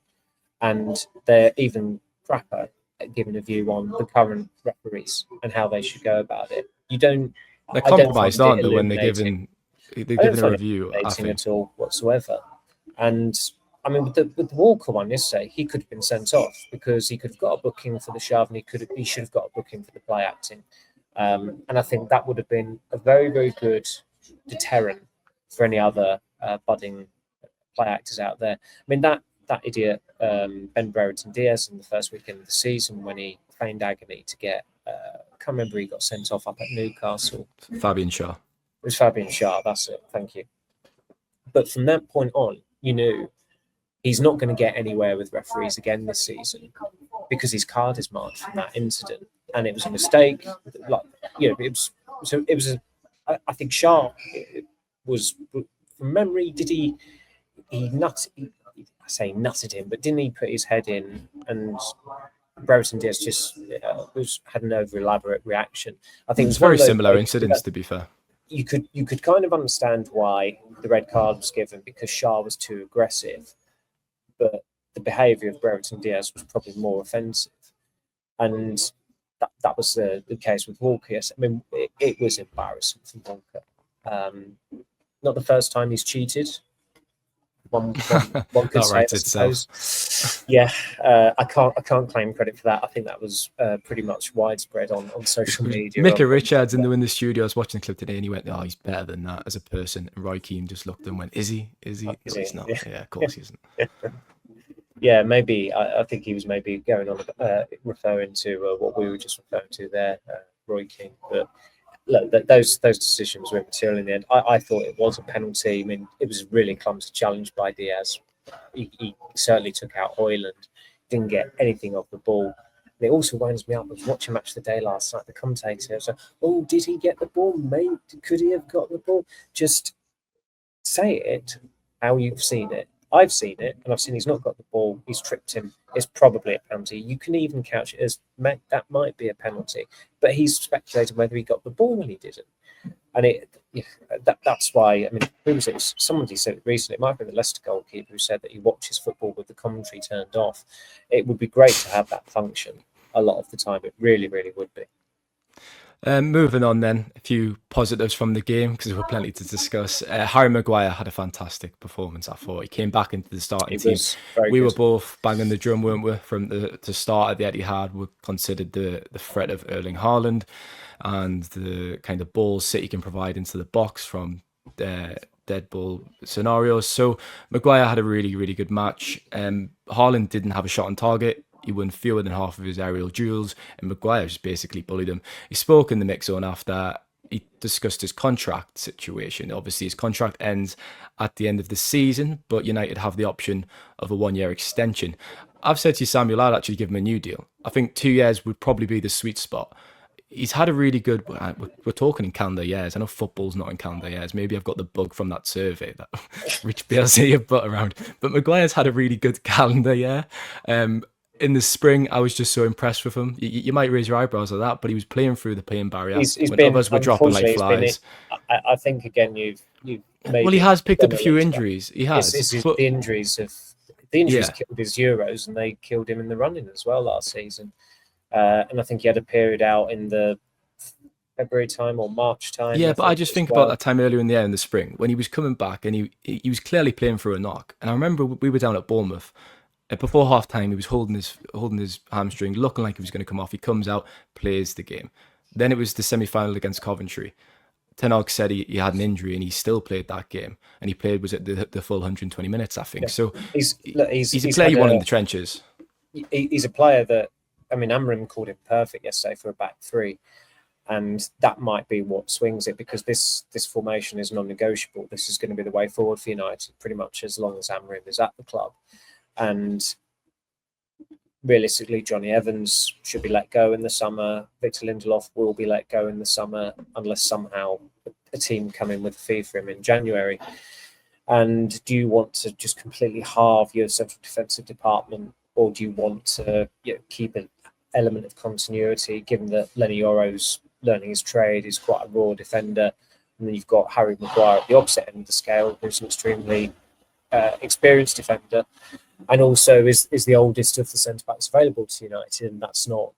and they're even crapper at giving a view on the current referees and how they should go about it. They're compromised, aren't they, when they're giving a review at all whatsoever. And I mean, with the Walker one yesterday, he could have been sent off because he could have got a booking for the shove, and he should have got a booking for the play acting. And I think that would have been a very, very good deterrent for any other budding play actors out there. I mean, that idiot Ben Brereton Diaz in the first weekend of the season, when he feigned agony to get, I can't remember, he got sent off up at Newcastle. Fabian Shaw. It was Fabian Shaw, that's it, thank you. But from that point on, you knew he's not going to get anywhere with referees again this season, because his card is marked from that incident, and it was a mistake. I think Shaw was, from memory, nutted him, but didn't he put his head in, and Brereton Diaz just had an over elaborate reaction. I think it's very similar incidents, to be fair. You could kind of understand why the red card was given, because Shaw was too aggressive, but the behaviour of Brereton Diaz was probably more offensive, and that was the case with Walker. Yes, I mean, it was embarrassing for Walker. Not the first time he's cheated. One could say, I suppose. Yeah, I can't claim credit for that. I think that was pretty much widespread on social media. Micah Richards in the studio, I was watching the clip today, and he went, "Oh, he's better than that as a person." And Roy Keane just looked and went, "Is he? No, he's not. Yeah, of course he isn't." Yeah, maybe. I think he was maybe going on referring to what we were just referring to there, Roy Keane. But look, those decisions were immaterial in the end. I thought it was a penalty. I mean, it was a really clumsy challenge by Diaz. He certainly took out Højlund, didn't get anything off the ball. And it also winds me up. I was watching Match of the Day last night. The commentator was like, "Oh, did he get the ball, mate? Could he have got the ball?" Just say it how you've seen it. I've seen it, and I've seen he's not got the ball. He's tripped him. It's probably a penalty. You can even couch it as that might be a penalty, but he's speculated whether he got the ball when he didn't. And that's why, I mean, who was it? Somebody said it recently. It might have been the Leicester goalkeeper who said that he watches football with the commentary turned off. It would be great to have that function a lot of the time. It really, really would be. Moving on then, a few positives from the game because there were plenty to discuss. Harry Maguire had a fantastic performance, I thought. He came back into the starting It team. was very We good. were both banging the drum, weren't we? From the start at the Etihad, we considered the threat of Erling Haaland and the kind of balls City can provide into the box from dead ball scenarios. So Maguire had a really, really good match. Haaland didn't have a shot on target. He won fewer than half of his aerial duels, and Maguire just basically bullied him. He spoke in the mix zone after he discussed his contract situation. Obviously, his contract ends at the end of the season, but United have the option of a 1 year extension. I've said to you, Samuel, I'd actually give him a new deal. I think 2 years would probably be the sweet spot. He's had a really good. We're talking in calendar years. I know football's not in calendar years. Maybe I've got the bug from that survey that Rich Fay your butt around. But Maguire's had a really good calendar year. In the spring, I was just so impressed with him. You might raise your eyebrows at that, but he was playing through the pain barrier He's when been, others were dropping like unfortunately, flies. I think again you've Well, he maybe has picked up done a few little. injuries. He has. But The injuries yeah, killed his Euros, and they killed him in the running as well last season. And I think he had a period out in the February time or March time. yeah, but I think, just as think well. about that time earlier in the year in the spring when he was coming back and he was clearly playing through a knock. And I remember we were down at Bournemouth. Before half time, he was holding his hamstring, looking like he was going to come off. He comes out, plays the game. Then it was the semi final against Coventry. Ten Hag said he had an injury and he still played that game. And he played, was it the full 120 minutes, I think. Yeah. So He's he's a player you want in the trenches. He's a player that, I mean, Amram called him perfect yesterday for a back three. And that might be what swings it, because this formation is non-negotiable. This is going to be the way forward for United pretty much as long as Amram is at the club. And realistically, Johnny Evans should be let go in the summer. Victor Lindelof will be let go in the summer unless somehow a team come in with a fee for him in January. And do you want to just completely halve your central defensive department, or do you want to keep an element of continuity, given that Lenny Yoro's learning his trade, is quite a raw defender, and then you've got Harry Maguire at the opposite end of the scale, who's an extremely experienced defender, and also is the oldest of the centre backs available to United, and that's not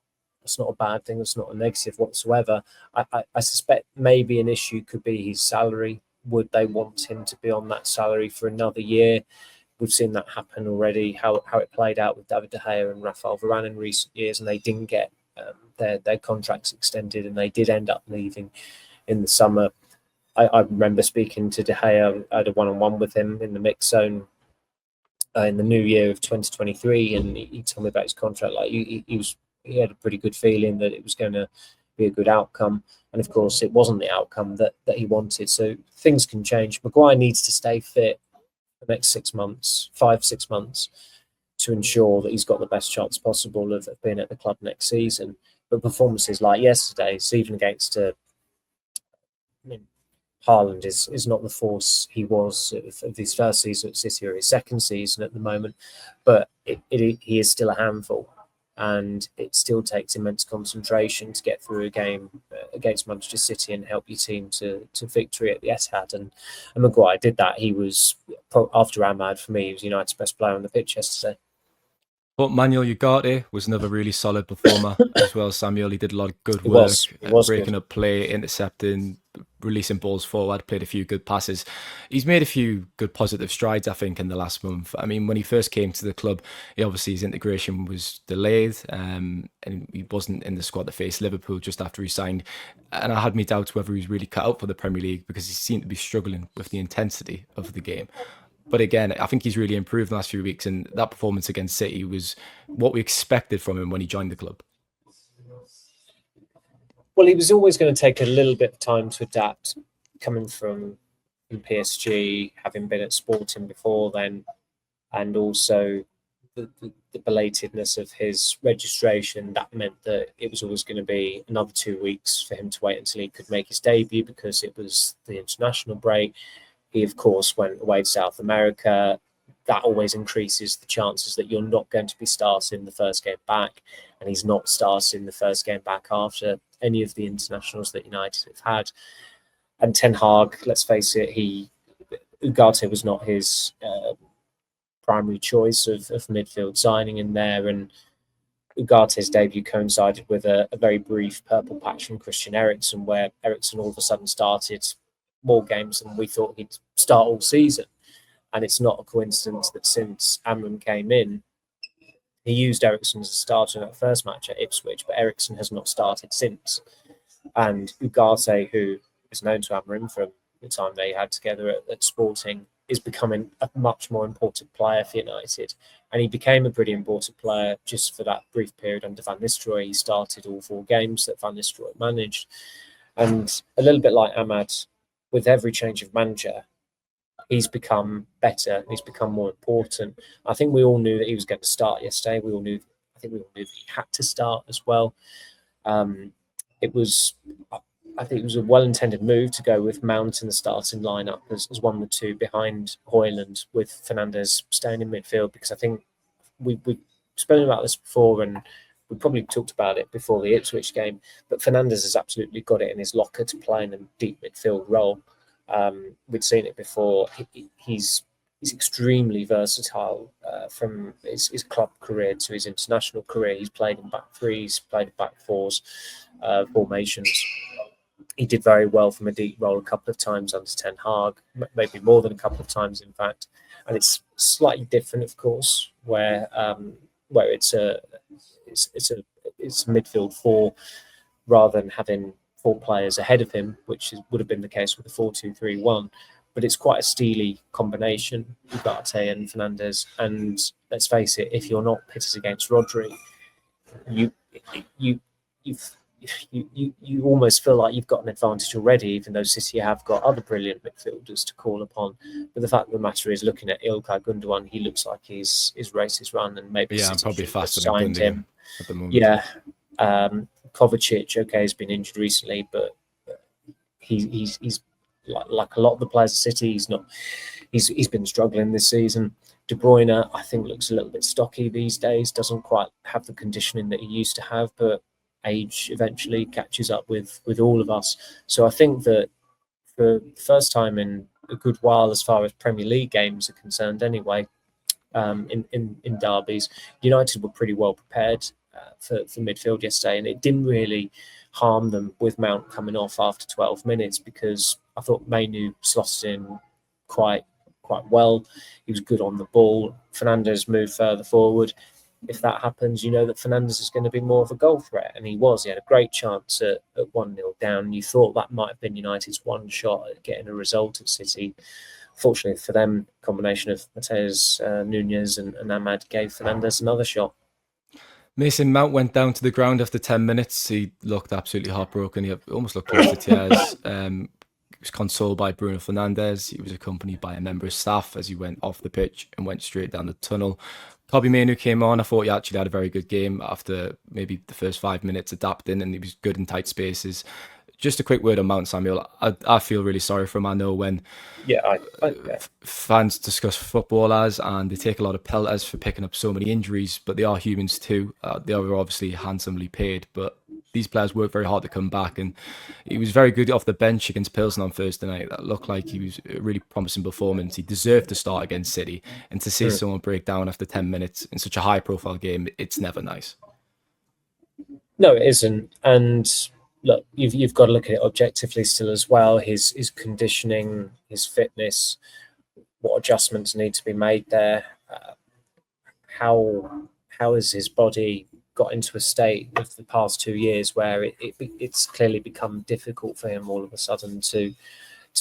a bad thing. That's not a negative whatsoever. I suspect maybe an issue could be his salary. Would they want him to be on that salary for another year? We've seen that happen already. How it played out with David De Gea and Rafael Varane in recent years, and they didn't get their contracts extended, and they did end up leaving in the summer. I remember speaking to De Gea. I had a one-on-one with him in the mix zone in the new year of 2023, and he told me about his contract. Like he had a pretty good feeling that it was going to be a good outcome, and of course, it wasn't the outcome that he wanted. So things can change. Maguire needs to stay fit the next 6 months, 5-6 months, to ensure that he's got the best chance possible of being at the club next season. But performances like yesterday's, even against Haaland is not the force he was of his first season at City or his second season at the moment, but he is still a handful, and it still takes immense concentration to get through a game against Manchester City and help your team to victory at the Etihad. And Maguire did that. He was, after Ahmad, for me, he was United's best player on the pitch yesterday. But Man Utd was another really solid performer as well. Samuel, he did a lot of good work, breaking up play, intercepting, releasing balls forward, played a few good passes. He's made a few good positive strides, I think, in the last month. I mean, when he first came to the club, obviously his integration was delayed, and he wasn't in the squad that faced Liverpool just after he signed. And I had me doubts whether he was really cut out for the Premier League, because he seemed to be struggling with the intensity of the game. But again, I think he's really improved in the last few weeks, and that performance against City was what we expected from him when he joined the club. Well, he was always going to take a little bit of time to adapt, coming from PSG, having been at Sporting before then, and also the belatedness of his registration. That meant that it was always going to be another 2 weeks for him to wait until he could make his debut, because it was the international break. He, of course, went away to South America. That always increases the chances that you're not going to be starting the first game back. And he's not starting the first game back after any of the internationals that United have had. And Ten Hag, let's face it, Ugarte was not his primary choice of midfield signing in there. And Ugarte's debut coincided with a very brief purple patch from Christian Eriksen, where Eriksen all of a sudden started more games than we thought he'd start all season. And it's not a coincidence that since Amram came in, he used Eriksen as a starter in that first match at Ipswich, but Eriksen has not started since. And Ugarte, who is known to Amram from the time they had together at Sporting, is becoming a much more important player for United. And he became a pretty important player just for that brief period under Van Nistelrooy. He started all 4 games that Van Nistelrooy managed. And a little bit like Ahmad, with every change of manager, he's become better. He's become more important. I think we all knew that he was going to start yesterday. I think we all knew that he had to start as well. I think it was a well-intended move to go with Mount in the starting lineup as one of the 2 behind Højlund, with Fernandes staying in midfield, because I think we've spoken about this before, and we probably talked about it before the Ipswich game, but Fernandes has absolutely got it in his locker to play in a deep midfield role. We'd seen it before. He's extremely versatile from his club career to his international career. He's played in back 3s, played in back 4s, formations. He did very well from a deep role a couple of times under Ten Hag, maybe more than a couple of times, in fact. And it's slightly different, of course, where it's a midfield 4 rather than having 4 players ahead of him, which would have been the case with the 4-2-3-1. But it's quite a steely combination, Ugarte and Fernandes. And let's face it, if you're not pitted against Rodri, you almost feel like you've got an advantage already, even though City have got other brilliant midfielders to call upon. But the fact of the matter is, looking at Ilkay Gundogan, he looks like his race is run, and maybe I'm probably faster than signed him at the moment. Yeah, Kovacic, okay, has been injured recently, but he's like a lot of the players at City. He's been struggling this season. De Bruyne, I think, looks a little bit stocky these days. Doesn't quite have the conditioning that he used to have, but age eventually catches up with all of us. So I think that for the first time in a good while, as far as Premier League games are concerned anyway, in derbies, United were pretty well prepared for midfield yesterday, and it didn't really harm them with Mount coming off after 12 minutes, because I thought Mainu slotted in quite well. He was good on the ball. Fernandes moved further forward. If that happens, you know that Fernandes is going to be more of a goal threat, and he was. He had a great chance at 1-0 down. You thought that might have been United's one shot at getting a result at City. Fortunately for them, combination of Mateus Nunes and Ahmad gave Fernandes another shot. Mason Mount went down to the ground after 10 minutes. He looked absolutely heartbroken. He almost looked close to tears. He was consoled by Bruno Fernandes. He was accompanied by a member of staff as he went off the pitch and went straight down the tunnel. Kobbie Mainoo came on. I thought he actually had a very good game after maybe the first 5 minutes adapting, and he was good in tight spaces. Just a quick word on Mount, Samuel. I feel really sorry for him. I know when fans discuss footballers and they take a lot of pelters for picking up so many injuries, but they are humans too. They are obviously handsomely paid, but these players work very hard to come back, and he was very good off the bench against Pilsen on Thursday night. That looked like he was a really promising performance. He deserved to start against City, and to see someone break down after 10 minutes in such a high-profile game, it's never nice. No, it isn't. And look, you've got to look at it objectively still as well. His conditioning, his fitness, what adjustments need to be made there. How has his body got into a state of the past 2 years where it's clearly become difficult for him all of a sudden to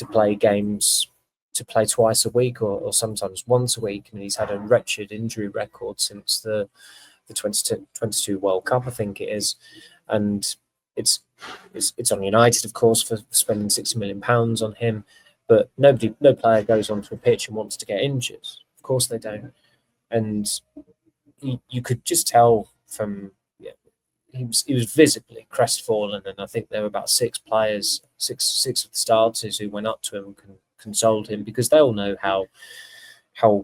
play games, to play twice a week or sometimes once a week. And he's had a wretched injury record since the 2022 World Cup, I think it is. And it's on United, of course, for spending £60 million on him. But no player goes onto a pitch and wants to get injured. Of course they don't. And you could just tell from he was visibly crestfallen, and I think there were about six of the starters who went up to him and consoled him, because they all know how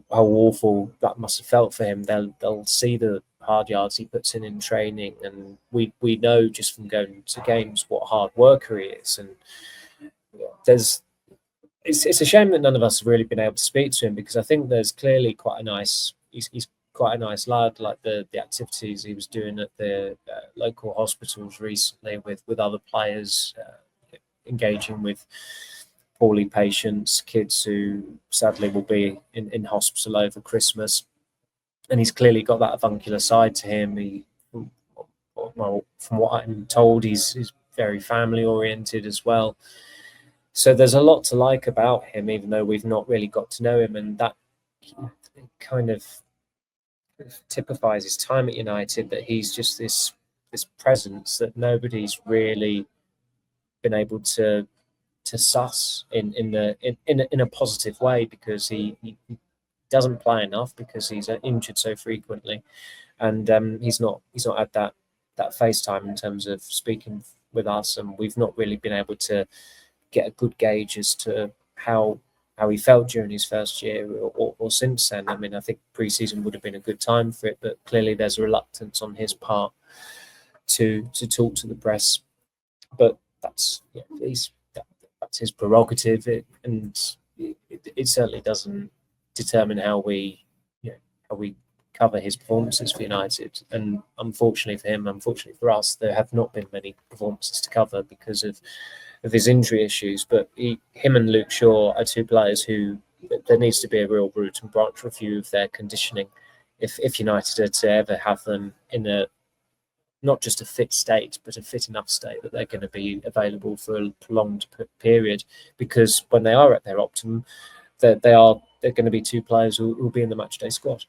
awful that must have felt for him. They'll see the hard yards he puts in training, and we know just from going to games what a hard worker he is. And it's a shame that none of us have really been able to speak to him, because I think there's clearly quite a nice. He's quite a nice lad. Like the activities he was doing at the local hospitals recently with other players, engaging with poorly patients, kids who sadly will be in hospital over Christmas. And he's clearly got that avuncular side to him. Well, from what I'm told, he's very family oriented as well. So there's a lot to like about him, even though we've not really got to know him, and that kind of typifies his time at United, that he's just this presence that nobody's really been able to suss in a positive way, because he doesn't play enough, because he's injured so frequently, and he's not had that FaceTime in terms of speaking with us, and we've not really been able to get a good gauge as to how he felt during his first year or since then. I mean, I think pre-season would have been a good time for it, but clearly there's a reluctance on his part to talk to the press. But that's his prerogative, and it certainly doesn't determine how we cover his performances for United. And unfortunately for him, unfortunately for us, there have not been many performances to cover because of his injury issues. But him and Luke Shaw are two players who there needs to be a real root and branch review of their conditioning if United are to ever have them in a not just a fit state, but a fit enough state that they're going to be available for a prolonged period. Because when they are at their optimum, they're going to be two players who will be in the matchday squad.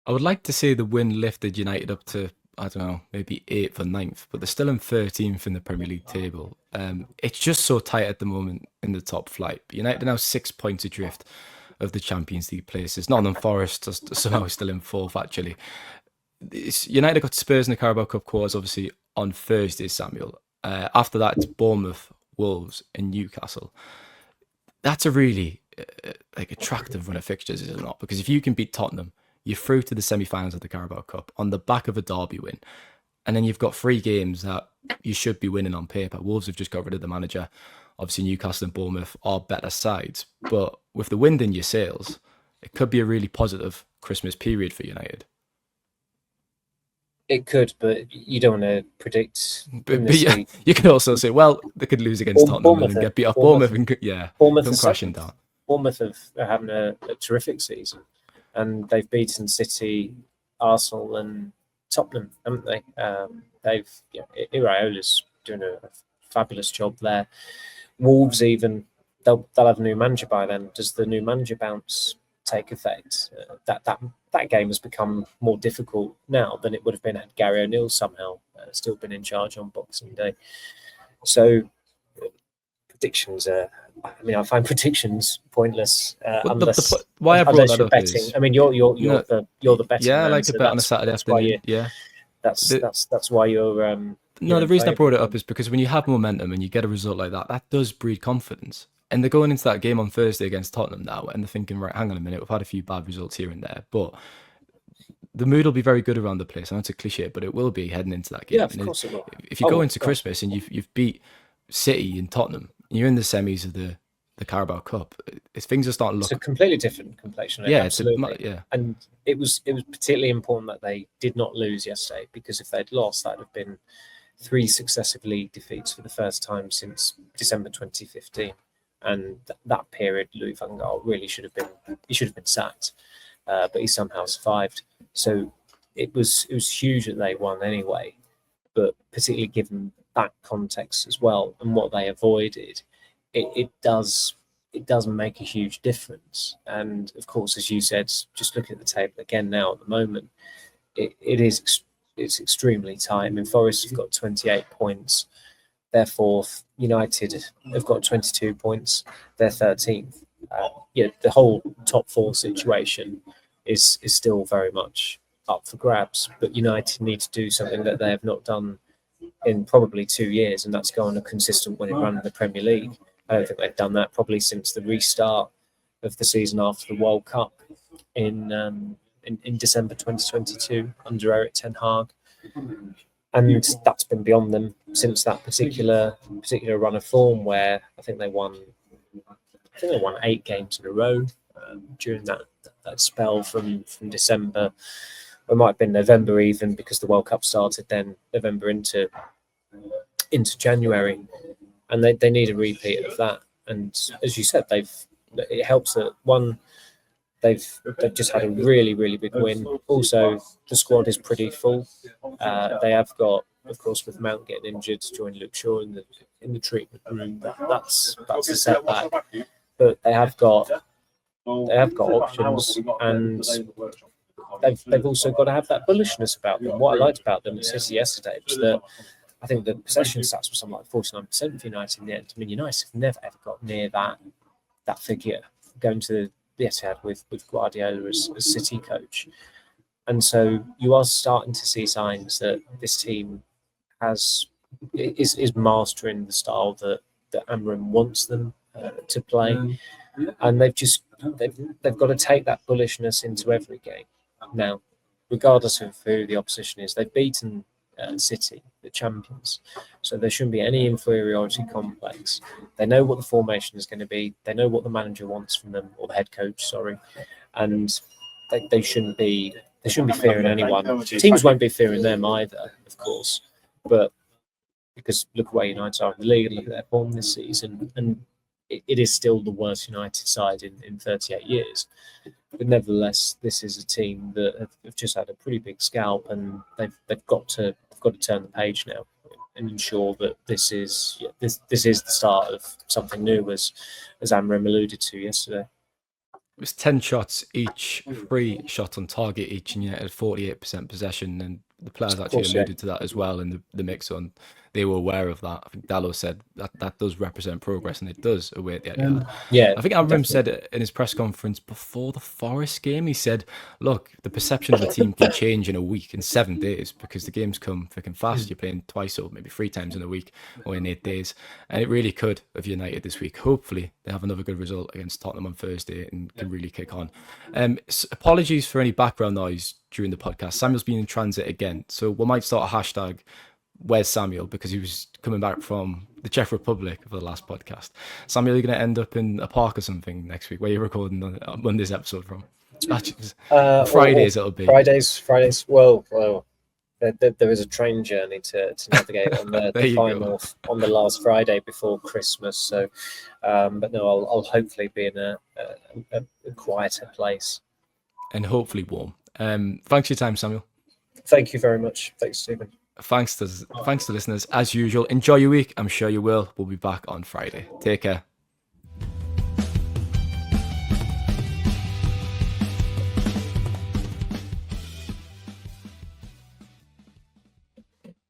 I would like to say the win lifted United up to, I don't know, maybe 8th or 9th, but they're still in 13th in the Premier League table. It's just so tight at the moment in the top flight. United are now 6 points adrift of the Champions League places. Nottingham Forest are somehow still in 4th, actually. United got Spurs in the Carabao Cup quarters, obviously, on Thursday, Samuel. After that, it's Bournemouth, Wolves, and Newcastle. That's a really attractive run of fixtures, is it not? Because if you can beat Tottenham, you're through to the semi-finals of the Carabao Cup on the back of a derby win. And then you've got 3 games that you should be winning on paper. Wolves have just got rid of the manager. Obviously, Newcastle and Bournemouth are better sides. But with the wind in your sails, it could be a really positive Christmas period for United. It could, but you don't want to predict. But yeah, you could also say, well, they could lose against Tottenham and get beat off. Bournemouth and come crashing down. Bournemouth are having a terrific season, and they've beaten City, Arsenal, and Tottenham, haven't they? Iraola's doing a fabulous job there. Wolves, even they'll have a new manager by then. Does the new manager bounce take effect? That game has become more difficult now than it would have been had Gary O'Neill somehow still been in charge on Boxing Day. So predictions are. I mean, I find predictions pointless unless why I brought that you're up betting. is, you're the betting. Yeah, I man, like so to bet on a Saturday afternoon. That's why you're. No, the reason I brought it up is because when you have momentum and you get a result like that, that does breed confidence. And they're going into that game on Thursday against Tottenham now, and they're thinking, right, hang on a minute, we've had a few bad results here and there, but the mood will be very good around the place. I know it's a cliche, but it will be heading into that game. Yeah, of course it will. If you go into Christmas and you've beat City and Tottenham, and you're in the semis of the Carabao Cup, things are starting to look. It's a completely different complexion. Yeah, absolutely. And it was particularly important that they did not lose yesterday, because if they'd lost, that'd have been 3 successive league defeats for the first time since December 2015. And that period, Louis van Gaal really should have been sacked, but he somehow survived. So it was huge that they won anyway, but particularly given that context as well and what they avoided, it does make a huge difference. And of course, as you said, just looking at the table again now at the moment, it's extremely tight. I mean, Forest have got 28 points. They're 4th. United have got 22 points. They're 13th. The whole top 4 situation is still very much up for grabs. But United need to do something that they have not done in probably 2 years, and that's go on a consistent winning run in the Premier League. I don't think they've done that probably since the restart of the season after the World Cup in December 2022 under Erik ten Hag. And that's been beyond them since that particular run of form, where I think they won 8 games in a row. during that spell from December. It might have been November even, because the World Cup started then November into January, and they need a repeat of that. And as you said, it helps that one, they've just had a really big win. Also, the squad is pretty full. They have got, of course, with Mount getting injured, to join Luke Shaw in the treatment room. That's a setback, but they have got options, and they've also got to have that bullishness about them. What I liked about them at City yesterday was that I think the possession stats were something like 49% for United in the end. I mean, United have never ever got near that figure going to the Etihad with Guardiola as City coach. And so you are starting to see signs that this team is mastering the style that Amram wants them to play, and they've got to take that bullishness into every game now, regardless of who the opposition is. They've beaten City, the champions, so there shouldn't be any inferiority complex. They know what the formation is going to be. They know what the manager wants from them, or the head coach, sorry, and they shouldn't be fearing anyone. Teams won't be fearing them either, of course, but because look at where United are in the league and look at their form this season, and it is still the worst United side in 38 years. But nevertheless, this is a team that have just had a pretty big scalp, and they've got to turn the page now and ensure that this is the start of something new, as Amram alluded to yesterday. It was 10 shots each, 3 shots on target each, and United had 48% possession, and the players actually alluded to that as well in the mix on. They were aware of that. I think Dallo said that does represent progress, and it does away at the Etihad. Yeah, I think Amram said it in his press conference before the Forest game. He said, look, the perception of a team can change in a week, in 7 days, because the games come thick and fast. You're playing twice or maybe 3 times in a week or in 8 days. And it really could of United this week. Hopefully they have another good result against Tottenham on Thursday and can really kick on. Apologies for any background noise during the podcast. Samuel's been in transit again, so we might start a hashtag where's Samuel, because he was coming back from the Czech Republic for the last podcast. Samuel, you're going to end up in a park or something next week. Where are you recording Monday's episode from? Fridays it'll be. Fridays. Well, there is a train journey to navigate on the final on the last Friday before Christmas. So, but no, I'll hopefully be in a quieter place and hopefully warm. Thanks for your time, Samuel. Thank you very much. Thanks, Stephen. Thanks to listeners as usual. Enjoy your week. I'm sure you will. We'll be back on Friday. Take care.